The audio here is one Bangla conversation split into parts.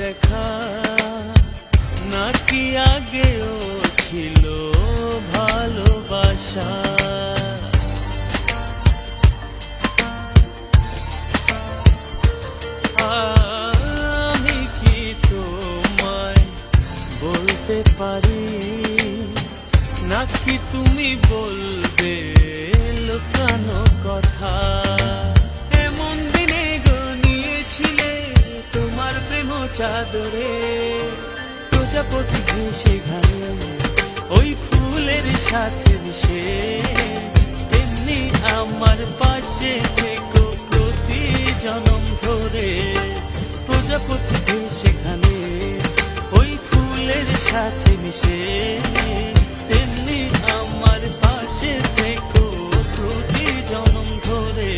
দেখা নাকি আগেও ছিল ভালোবাসা। আমি কি তোমায় বলতে পারি নাকি তুমি বলবে লুকানো কথা? এমন দিনে গনিয়েছিলে তোমার প্রেম চাদরে, প্রজাপতি ঘেঁষে ঘায়ে ওই ফুলের সাথে মিশে, তেমনি আমার পাশে থেকো প্রতি জনম ধরে। প্রজাপতি ঘেঁষে ঘায়ে ওই ফুলের সাথে মিশে, তেমনি আমার পাশে থেকো প্রতি জনম ধরে।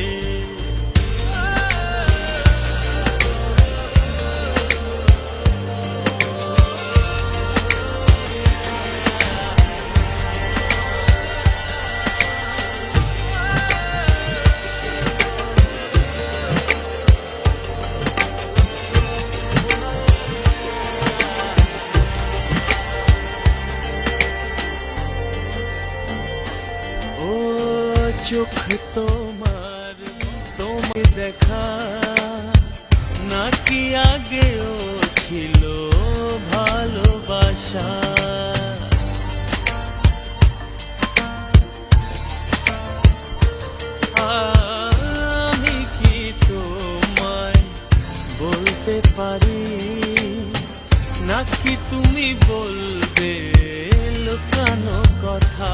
চোখ তোমায় দেখা নাকি আগেও ছিল ভালোবাসা। আমি কি তোমায় বলতে পারি নাকি তুমি বলবে লুকানো কথা?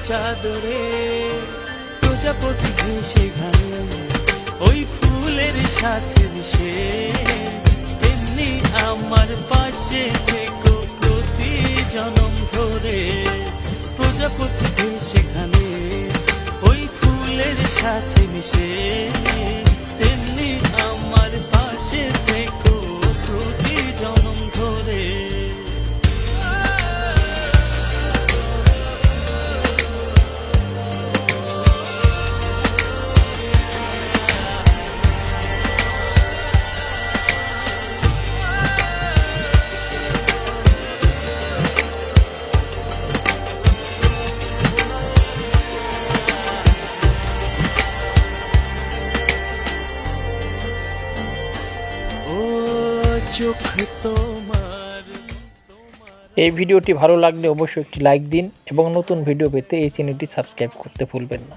চাদরে, প্রজাপতি ঘেঁষে ঘায়ে ওই ফুলের সাথে মিশে, তেমনি আমার পাশে থেকো প্রতি জনম ধরে। প্রজাপতি ঘেঁষে ঘায়ে ওই ফুলের সাথে মিশে, তেমনি আমার পাশে থেকো প্রতি জনম ধরে। এই ভিডিওটি ভালো লাগলে অবশ্যই একটি লাইক দিন এবং নতুন ভিডিও পেতে এই চ্যানেলটি সাবস্ক্রাইব করতে ভুলবেন না।